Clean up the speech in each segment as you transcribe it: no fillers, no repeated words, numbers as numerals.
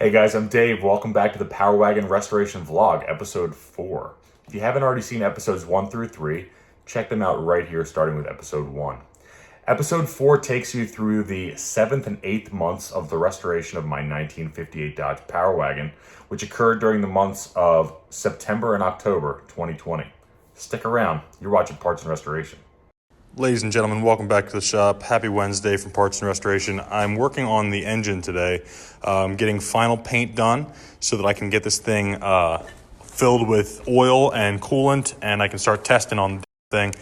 Hey guys, I'm Dave. Welcome back to the Power Wagon Restoration Vlog, episode 4. If you haven't already seen episodes 1 through 3, check them out right here, starting with episode 1. Episode 4 takes you through the 7th and 8th months of the restoration of my 1958 Dodge Power Wagon, which occurred during the months of September and October 2020. Stick around. You're watching Parts and Restoration. Ladies and gentlemen, welcome back to the shop. Happy Wednesday from Parts and Restoration. I'm working on the engine today, getting final paint done so that I can get this thing filled with oil and coolant, and I can start testing on the thing.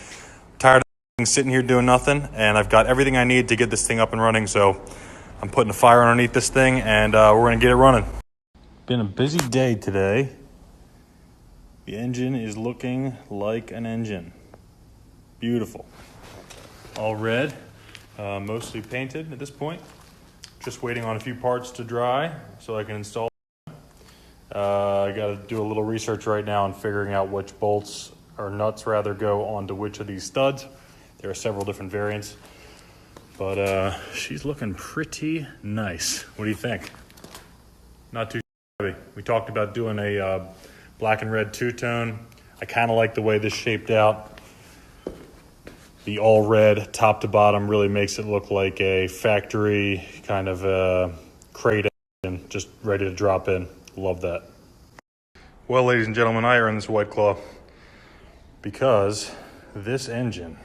Tired of sitting here doing nothing, and I've got everything I need to get this thing up and running, so I'm putting a fire underneath this thing, and we're going to get it running. Been a busy day today. The engine is looking like an engine. Beautiful. All red, mostly painted at this point. Just waiting on a few parts to dry so I can install them. I got to do a little research right now on figuring out which bolts or nuts rather go onto which of these studs. There are several different variants, but she's looking pretty nice. What do you think? Not too shabby. We talked about doing a black and red two-tone. I kind of like the way this shaped out. The all red top to bottom really makes it look like a factory kind of crate engine, just ready to drop in. Love that. Well, ladies and gentlemen, I earned this White Claw because this engine,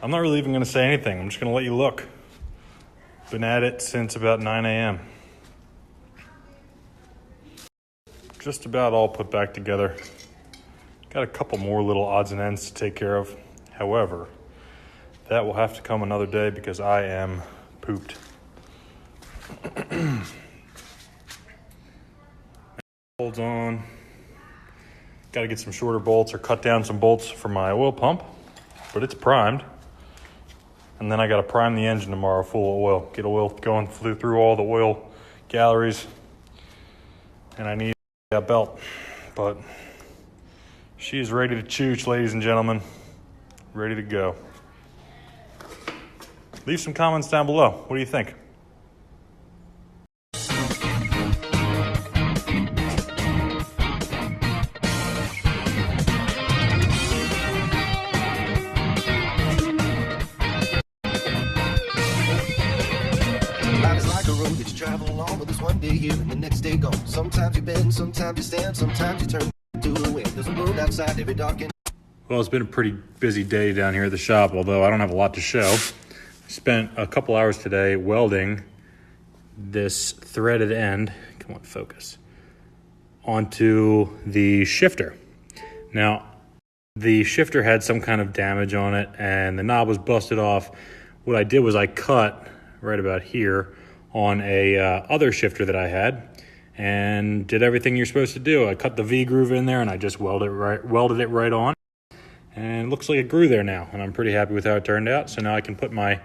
I'm not really even going to say anything. I'm just going to let you look. Been at it since about 9 a.m. Just about all put back together. Got a couple more little odds and ends to take care of. However, that will have to come another day because I am pooped. Bolts on. Got to get some shorter bolts or cut down some bolts for my oil pump, but it's primed. And then I got to prime the engine tomorrow full of oil. Get oil going through all the oil galleries. And I need that belt, but she is ready to chooch, ladies and gentlemen. Ready to go. Leave some comments down below. What do you think? Life is like a road that you travel along, but there's one day here and the next day gone. Sometimes you bend, sometimes you stand, sometimes you turn to the wind. There's a road outside every dark and Well, it's been a pretty busy day down here at the shop, although I don't have a lot to show. I spent a couple hours today welding this threaded end, come on, focus, onto the shifter. Now, the shifter had some kind of damage on it, and the knob was busted off. What I did was I cut right about here on a other shifter that I had, and did everything you're supposed to do. I cut the V-groove in there, and I just welded it right on. And it looks like it grew there now, and I'm pretty happy with how it turned out. So now I can put my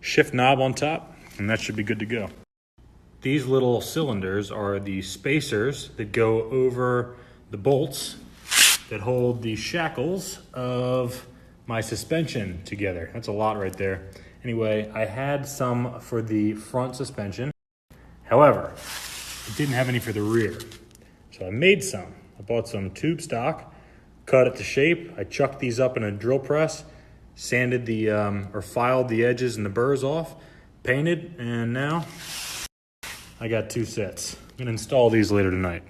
shift knob on top, and that should be good to go. These little cylinders are the spacers that go over the bolts that hold the shackles of my suspension together. That's a lot right there. Anyway, I had some for the front suspension. However, I didn't have any for the rear. So I made some. I bought some tube stock, cut it to shape. I chucked these up in a drill press, sanded or filed the edges and the burrs off, painted, and now I got 2 sets. I'm gonna install these later tonight.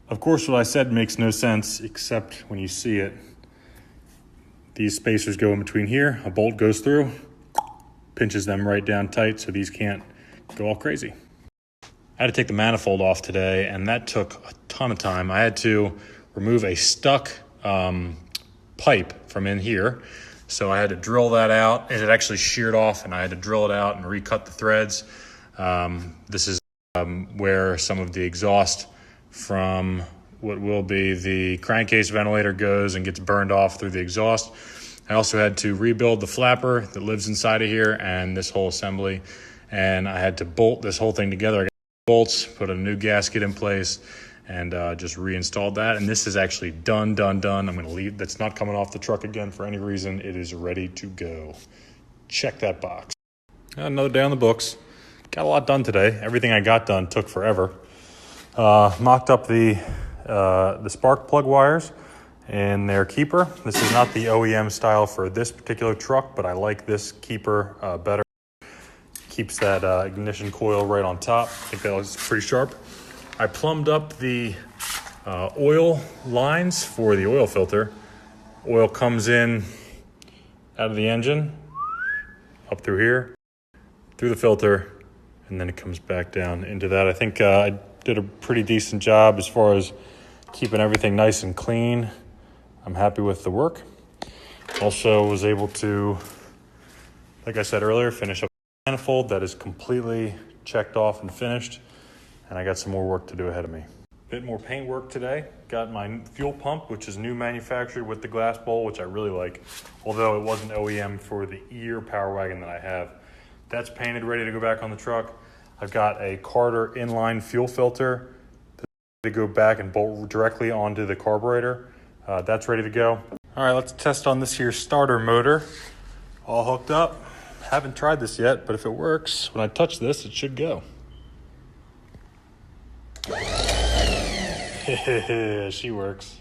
Of course, what I said makes no sense except when you see it. These spacers go in between here, a bolt goes through, pinches them right down tight so these can't go all crazy. I had to take the manifold off today, and that took a ton of time. I had to remove a stuck pipe from in here. So I had to drill that out. It had actually sheared off, and I had to drill it out and recut the threads. This is where some of the exhaust from what will be the crankcase ventilator goes and gets burned off through the exhaust. I also had to rebuild the flapper that lives inside of here and this whole assembly. And I had to bolt this whole thing together. I got bolts, put a new gasket in place, and just reinstalled that. And this is actually done. I'm going to leave. That's not coming off the truck again for any reason. It is ready to go. Check that box. Another day on the books. got a lot done today. Everything I got done took forever. Mocked up the spark plug wires and their keeper. This is not the OEM style for this particular truck, but I like this keeper better. Keeps that ignition coil right on top. I think that looks pretty sharp. I plumbed up the oil lines for the oil filter. Oil comes in out of the engine, up through here, through the filter, and then it comes back down into that. I think I did a pretty decent job as far as keeping everything nice and clean. I'm happy with the work. Also was able to, like I said earlier, finish up the manifold. That is completely checked off and finished, and I got some more work to do ahead of me. Bit more paint work today. Got my fuel pump, which is new manufactured with the glass bowl, which I really like, although it wasn't OEM for the ear Power Wagon that I have. That's painted, ready to go back on the truck. I've got a Carter inline fuel filter to go back and bolt directly onto the carburetor. That's ready to go. All right, let's test on this here starter motor. All hooked up. Haven't tried this yet, but if it works, when I touch this, it should go. She works.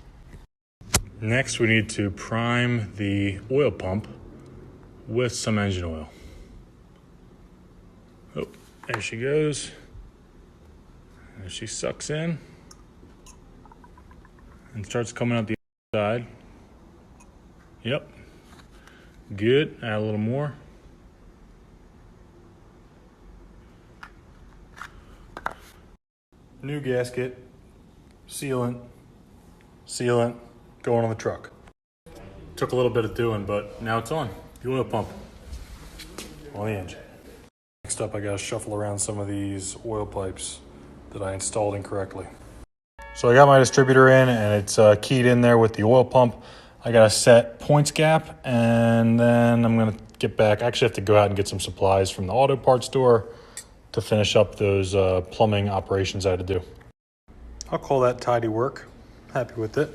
Next, we need to prime the oil pump with some engine oil. Oh, there she goes. And she sucks in and starts coming out the other side. Yep. Good. Add a little more. New gasket. Sealant, going on the truck. Took a little bit of doing, but now it's on. The oil pump on the engine. Next up, I gotta shuffle around some of these oil pipes that I installed incorrectly. So I got my distributor in, and it's keyed in there with the oil pump. I gotta set points gap, and then I'm gonna get back. I actually have to go out and get some supplies from the auto parts store to finish up those plumbing operations I had to do. I'll call that tidy work. Happy with it.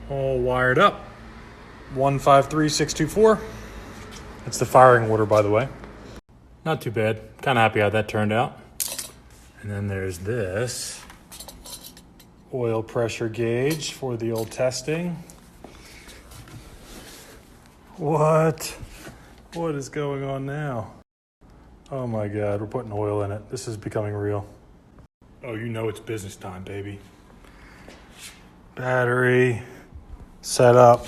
All wired up. 153624. That's the firing order, by the way. Not too bad. Kind of happy how that turned out. And then there's this oil pressure gauge for the old testing. What is going on now? Oh my God, we're putting oil in it. This is becoming real. Oh, you know it's business time, baby. Battery, set up.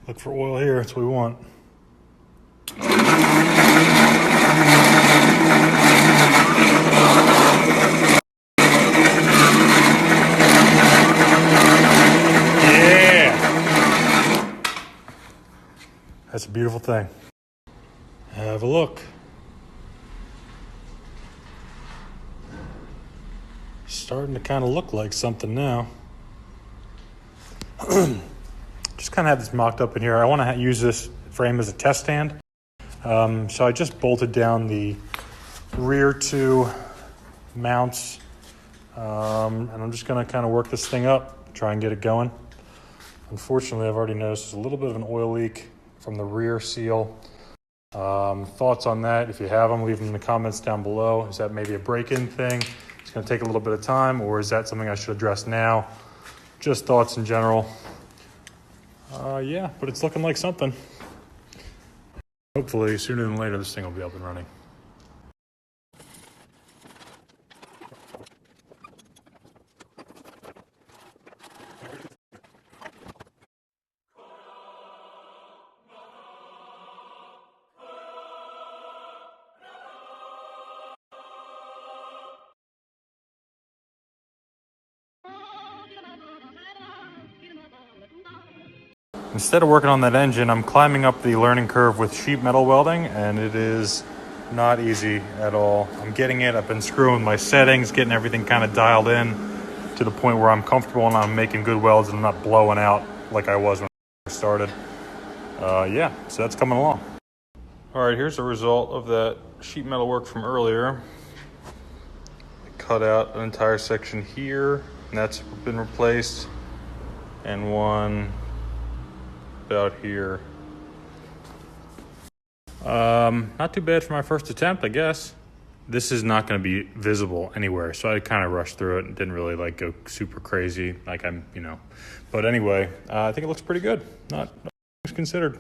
Look for oil here, that's what we want. Yeah! That's a beautiful thing. Have a look. Starting to kind of look like something now. Just kind of have this mocked up in here. I want to use this frame as a test stand. So I just bolted down the rear two mounts. And I'm just going to kind of work this thing up, try and get it going. Unfortunately, I've already noticed there's a little bit of an oil leak from the rear seal. Thoughts on that? If you have them, leave them in the comments down below. Is that maybe a break-in thing? It's going to take a little bit of time, or is that something I should address now? Just thoughts in general. Yeah, but it's looking like something. Hopefully, sooner than later, this thing will be up and running. Instead of working on that engine, I'm climbing up the learning curve with sheet metal welding, and it is not easy at all. I'm getting it. I've been screwing my settings, getting everything kind of dialed in to the point where I'm comfortable and I'm making good welds and I'm not blowing out like I was when I first started. Yeah, so that's coming along. All right, here's the result of that sheet metal work from earlier. I cut out an entire section here, and that's been replaced, and one about here. Not too bad for my first attempt, I guess. This is not going to be visible anywhere, so I kind of rushed through it and didn't really like go super crazy, like I'm, you know. But anyway, I think it looks pretty good. Not things considered.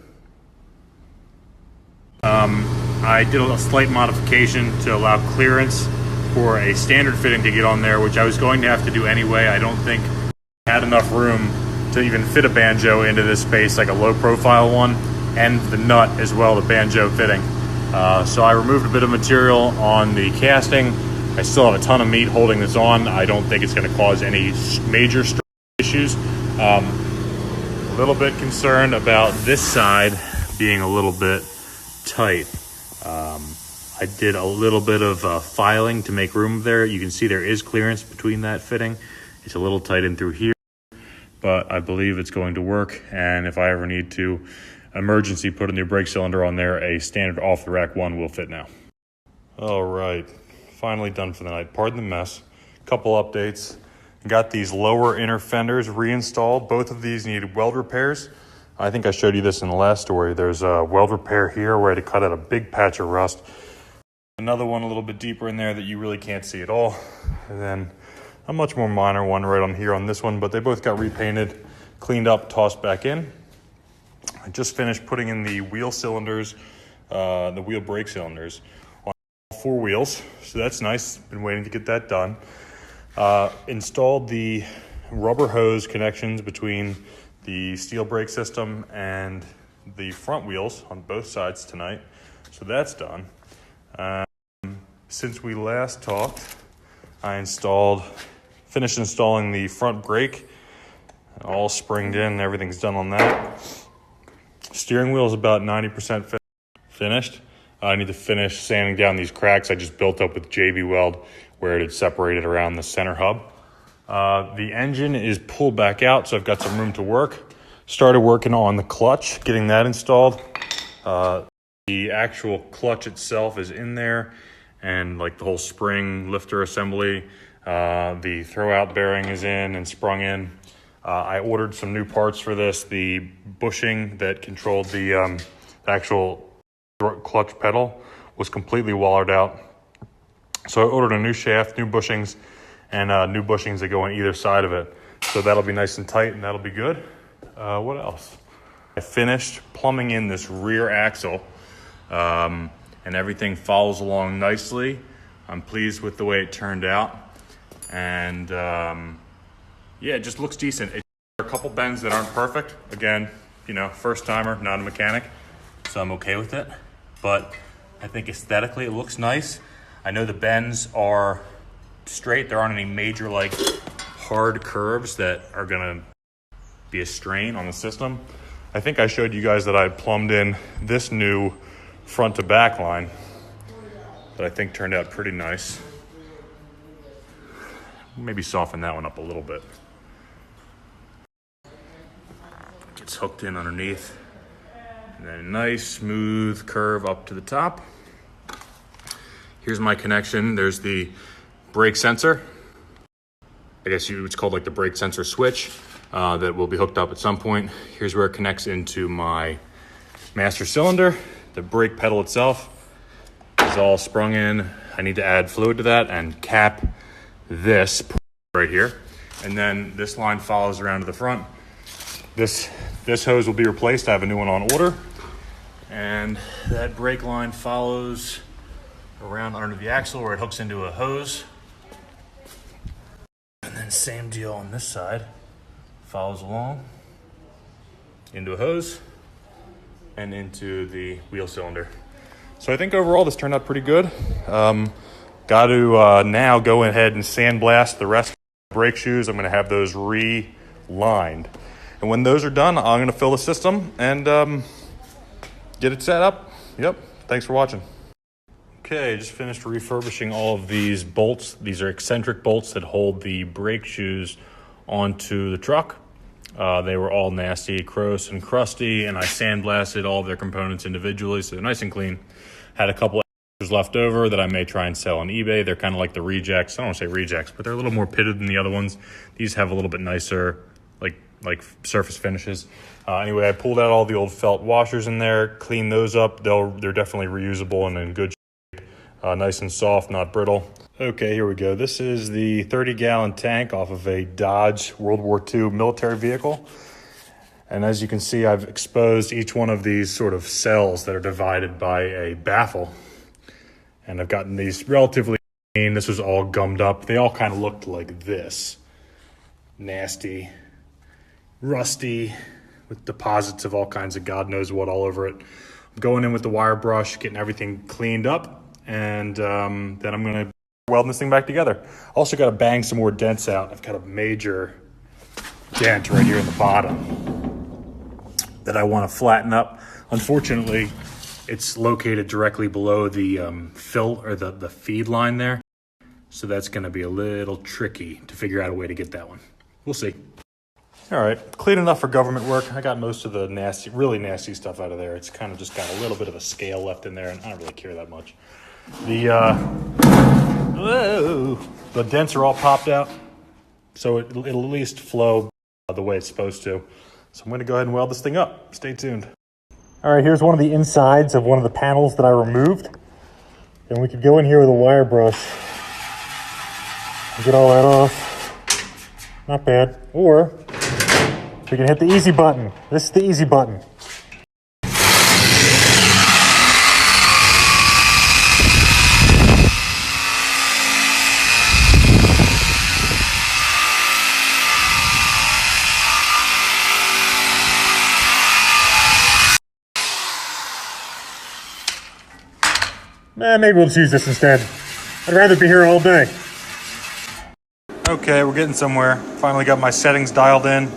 I did a slight modification to allow clearance for a standard fitting to get on there, which I was going to have to do anyway. I don't think I had enough room to even fit a banjo into this space, like a low profile one, and the nut as well, the banjo fitting. So I removed a bit of material on the casting. I still have a ton of meat holding this on. I don't think it's going to cause any major issues. A little bit concerned about this side being a little bit tight. I did a little bit of filing to make room there. You can see there is clearance between that fitting. It's a little tight in through here, but I believe it's going to work. And if I ever need to emergency put a new brake cylinder on there, a standard off-the-rack one will fit now. All right, finally done for the night. Pardon the mess. Couple updates. Got these lower inner fenders reinstalled. Both of these needed weld repairs. I think I showed you this in the last story. There's a weld repair here where I had to cut out a big patch of rust. Another one a little bit deeper in there that you really can't see at all. And then a much more minor one right on here on this one, but they both got repainted, cleaned up, tossed back in. I just finished putting in the wheel cylinders, the wheel brake cylinders on all four wheels. So that's nice. Been waiting to get that done. Installed the rubber hose connections between the steel brake system and the front wheels on both sides tonight. So that's done. Since we last talked, I finished installing the front brake, all springed in, everything's done on that. Steering wheel is about 90% finished. I need to finish sanding down these cracks I just built up with JB Weld where it had separated around the center hub. The engine is pulled back out, so I've got some room to work. Started working on the clutch, getting that installed. The actual clutch itself is in there, and like the whole spring lifter assembly. The throwout bearing is in and sprung in. I ordered some new parts for this. The bushing that controlled the actual clutch pedal was completely wallered out. So I ordered a new shaft, new bushings, and new bushings that go on either side of it. So that'll be nice and tight, and that'll be good. What else? I finished plumbing in this rear axle, and everything follows along nicely. I'm pleased with the way it turned out. And yeah, it just looks decent. There are a couple bends that aren't perfect. Again, you know, first timer, not a mechanic, so I'm okay with it. But I think aesthetically it looks nice. I know the bends are straight. There aren't any major like hard curves that are gonna be a strain on the system. I think I showed you guys that I plumbed in this new front to back line that I think turned out pretty nice. Maybe soften that one up a little bit. Gets hooked in underneath. And then a nice smooth curve up to the top. Here's my connection. There's the brake sensor. I guess it's called like the brake sensor switch that will be hooked up at some point. Here's where it connects into my master cylinder. The brake pedal itself is all sprung in. I need to add fluid to that and cap this right here. And then this line follows around to the front. This hose will be replaced. I have a new one on order. And that brake line follows around under the axle where it hooks into a hose. And then same deal on this side. Follows along into a hose and into the wheel cylinder. So I think overall this turned out pretty good. Got to now go ahead and sandblast the rest of the brake shoes. I'm going to have those re-lined. And when those are done, I'm going to fill the system and get it set up. Yep. Thanks for watching. Okay, just finished refurbishing all of these bolts. These are eccentric bolts that hold the brake shoes onto the truck. They were all nasty, gross, and crusty, and I sandblasted all of their components individually, so they're nice and clean. Had a couple extras left over that I may try and sell on eBay. They're kind of like the rejects. I don't want to say rejects, but they're a little more pitted than the other ones. These have a little bit nicer, like like surface finishes. Anyway, I pulled out all the old felt washers in there, cleaned those up. They're definitely reusable and in good shape. Nice and soft, not brittle. Okay, here we go. This is the 30-gallon tank off of a Dodge World War II military vehicle. And as you can see, I've exposed each one of these sort of cells that are divided by a baffle. And I've gotten these relatively clean. This was all gummed up. They all kind of looked like this. Nasty, rusty, with deposits of all kinds of God knows what all over it. I'm going in with the wire brush, getting everything cleaned up, and then I'm going to weld this thing back together. Also got to bang some more dents out. I've got a major dent right here in the bottom that I want to flatten up. Unfortunately, it's located directly below the fill or the feed line there. So that's going to be a little tricky to figure out a way to get that one. We'll see. All right, clean enough for government work. I got most of the nasty, really nasty stuff out of there. It's kind of just got a little bit of a scale left in there, and I don't really care that much. The dents are all popped out, so it'll at least flow the way it's supposed to. So I'm going to go ahead and weld this thing up. Stay tuned. All right, here's one of the insides of one of the panels that I removed. And we could go in here with a wire brush and get all that off. Not bad. Or we can hit the easy button. This is the easy button. Maybe we'll choose this instead. I'd rather be here all day. Okay, we're getting somewhere. Finally got my settings dialed in,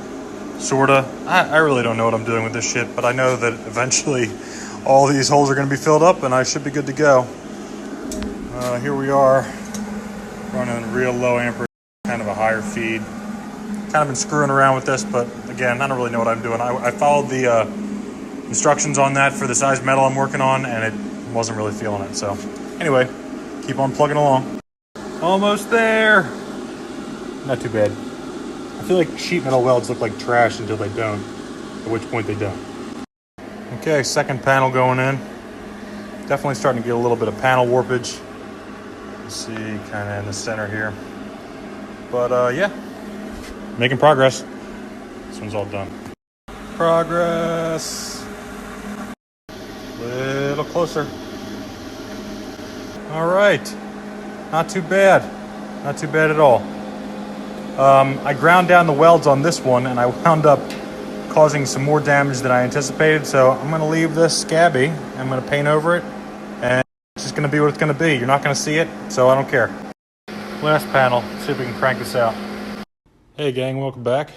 sorta. I really don't know what I'm doing with this shit, but I know that eventually all these holes are gonna be filled up and I should be good to go. Here we are, running real low amperage, kind of a higher feed. Kind of been screwing around with this, but again, I don't really know what I'm doing. I followed the instructions on that for the size metal I'm working on, and it wasn't really feeling it. So anyway, keep on plugging along. Almost there. Not too bad. I feel like sheet metal welds look like trash until they don't, at which point they don't. Okay, second panel going in. Definitely starting to get a little bit of panel warpage. You see kind of in the center here. But yeah, making progress. This one's all done. Progress. Little closer. All right, not too bad. Not too bad at all. I ground down the welds on this one and I wound up causing some more damage than I anticipated. So I'm gonna leave this scabby. I'm gonna paint over it and it's just gonna be what it's gonna be. You're not gonna see it, so I don't care. Last panel, see if we can crank this out. Hey gang, welcome back.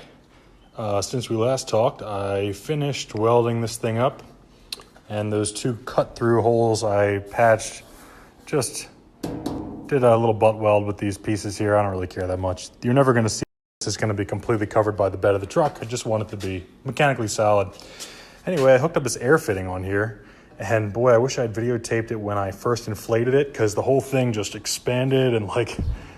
Since we last talked, I finished welding this thing up. And those two cut-through holes I patched, just did a little butt weld with these pieces here. I don't really care that much. You're never going to see this is going to be completely covered by the bed of the truck. I just want it to be mechanically solid. Anyway, I hooked up this air fitting on here. And boy, I wish I had videotaped it when I first inflated it, because the whole thing just expanded and like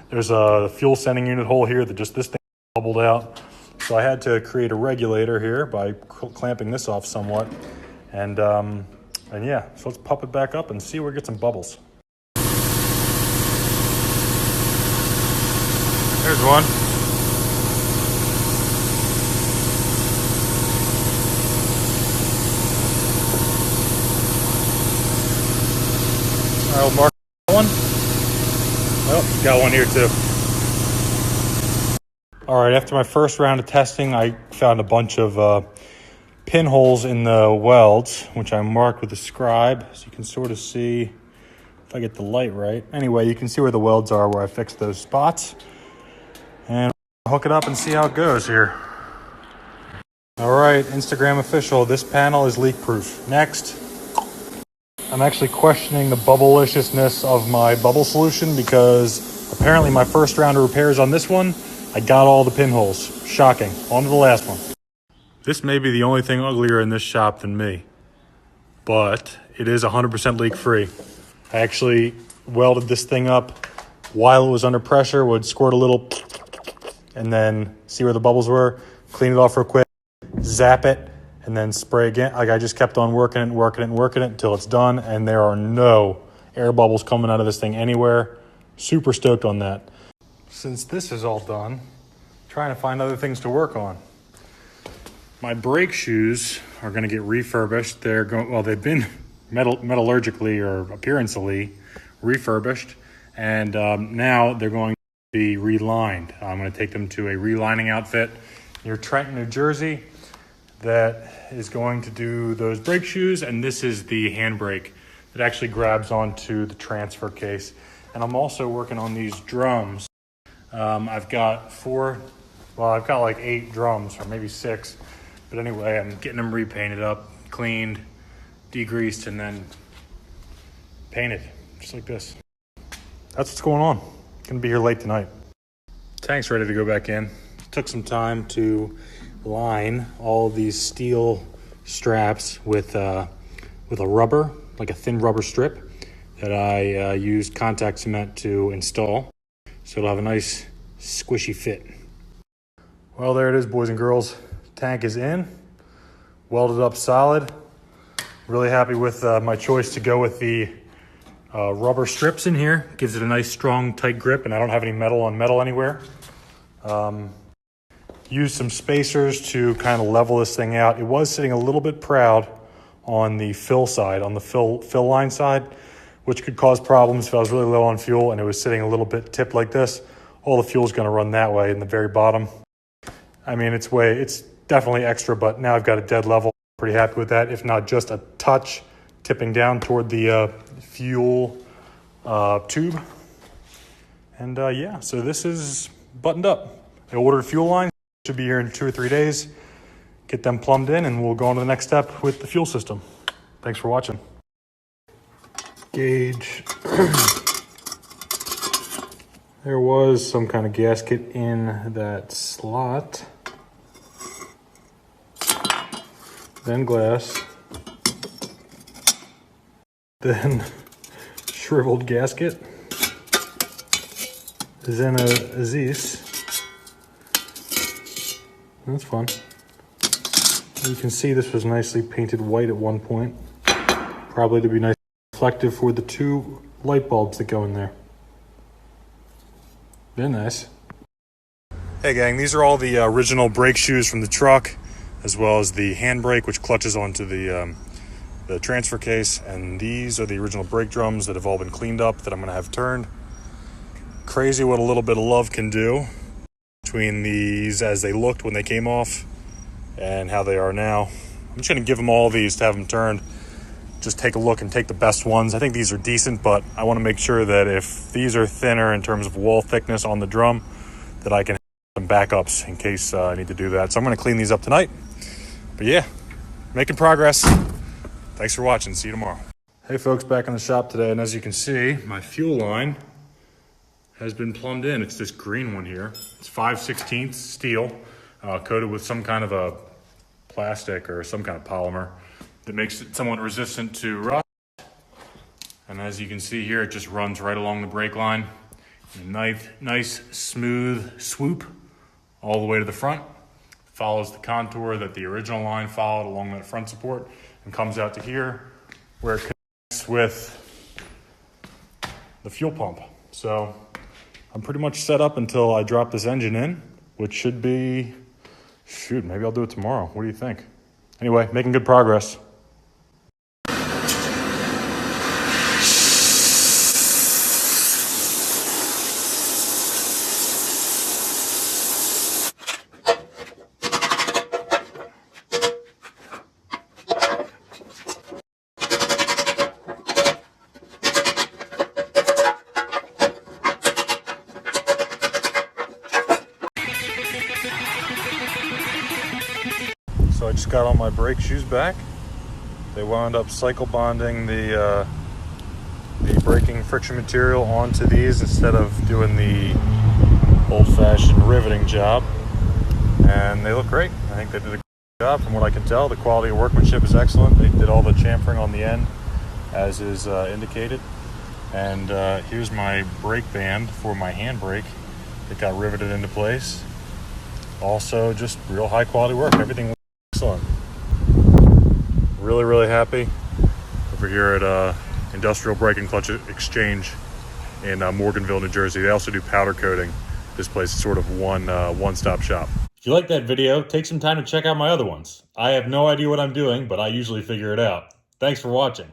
there's a fuel sending unit hole here that just this thing bubbled out. So I had to create a regulator here by clamping this off somewhat. And yeah, so let's pop it back up and see where we get some bubbles. There's one. All right, we'll mark one. Oh, got one here too. All right, after my first round of testing, I found a bunch of pinholes in the welds, which I marked with a scribe, so you can sort of see if I get the light right. Anyway, you can see where the welds are, where I fixed those spots. And I'll hook it up and see how it goes here. All right, Instagram official, this panel is leak-proof. Next, I'm actually questioning the bubbleliciousness of my bubble solution, because apparently my first round of repairs on this one, I got all the pinholes. Shocking. On to the last one. This may be the only thing uglier in this shop than me, but it is 100% leak-free. I actually welded this thing up while it was under pressure, would squirt a little, and then see where the bubbles were. clean it off real quick, zap it, and then spray again. Like, I just kept on working it until it's done, and there are no air bubbles coming out of this thing anywhere. Super stoked on that. Since this is all done, trying to find other things to work on. My brake shoes are going to get refurbished. They've been metallurgically or appearancely refurbished, and now they're going to be relined. I'm going to take them to a relining outfit near Trenton, New Jersey, that is going to do those brake shoes, and this is the handbrake that actually grabs onto the transfer case. And I'm also working on these drums. I've got like 8 drums, or maybe 6. But anyway, I'm getting them repainted up, cleaned, degreased, and then painted, just like this. That's what's going on. Gonna be here late tonight. Tank's ready to go back in. Took some time to line all of these steel straps with a rubber, like a thin rubber strip that I used contact cement to install. So it'll have a nice squishy fit. Well, there it is, boys and girls. Tank is in, welded up solid. Really happy with my choice to go with the rubber strips in here. Gives it a nice, strong, tight grip, and I don't have any metal on metal anywhere. Used some spacers to kind of level this thing out. It was sitting a little bit proud on the fill side, on the fill line side, which could cause problems if I was really low on fuel and it was sitting a little bit tipped like this. All the fuel's going to run that way in the very bottom. I mean, it's definitely extra, but now I've got a dead level. Pretty happy with that, if not just a touch tipping down toward the fuel tube. And yeah, so this is buttoned up. I ordered fuel lines, should be here in 2 or 3 days. Get them plumbed in, and we'll go on to the next step with the fuel system. Thanks for watching. Gauge. There was some kind of gasket in that slot. Then glass. Then shriveled gasket. Then a Aziz. That's fun. You can see this was nicely painted white at one point. Probably to be nice and reflective for the 2 light bulbs that go in there. They're nice. Hey gang, these are all the original brake shoes from the truck, as well as the handbrake, which clutches onto the transfer case. And these are the original brake drums that have all been cleaned up that I'm gonna have turned. Crazy what a little bit of love can do between these as they looked when they came off and how they are now. I'm just gonna give them all these to have them turned. Just take a look and take the best ones. I think these are decent, but I wanna make sure that if these are thinner in terms of wall thickness on the drum, that I can have some backups in case I need to do that. So I'm gonna clean these up tonight. But yeah, making progress. Thanks for watching, see you tomorrow. Hey folks, back in the shop today, and as you can see, my fuel line has been plumbed in. It's this green one here. It's 5/16 steel, coated with some kind of a plastic or some kind of polymer that makes it somewhat resistant to rust. And as you can see here, it just runs right along the brake line. A nice smooth swoop all the way to the front. Follows the contour that the original line followed along that front support and comes out to here where it connects with the fuel pump. So I'm pretty much set up until I drop this engine in, which should be, maybe I'll do it tomorrow. What do you think? Anyway, making good progress. So I just got all my brake shoes back. They wound up cycle bonding the braking friction material onto these instead of doing the old-fashioned riveting job. And they look great. I think they did a great job from what I can tell. The quality of workmanship is excellent. They did all the chamfering on the end as is indicated. And here's my brake band for my handbrake that got riveted into place. Also, just real high quality work. Everything was excellent. Really, really happy over here at Industrial Brake and Clutch Exchange in Morganville, New Jersey. They also do powder coating. This place is sort of one-stop shop. If you like that video, take some time to check out my other ones. I have no idea what I'm doing, but I usually figure it out. Thanks for watching.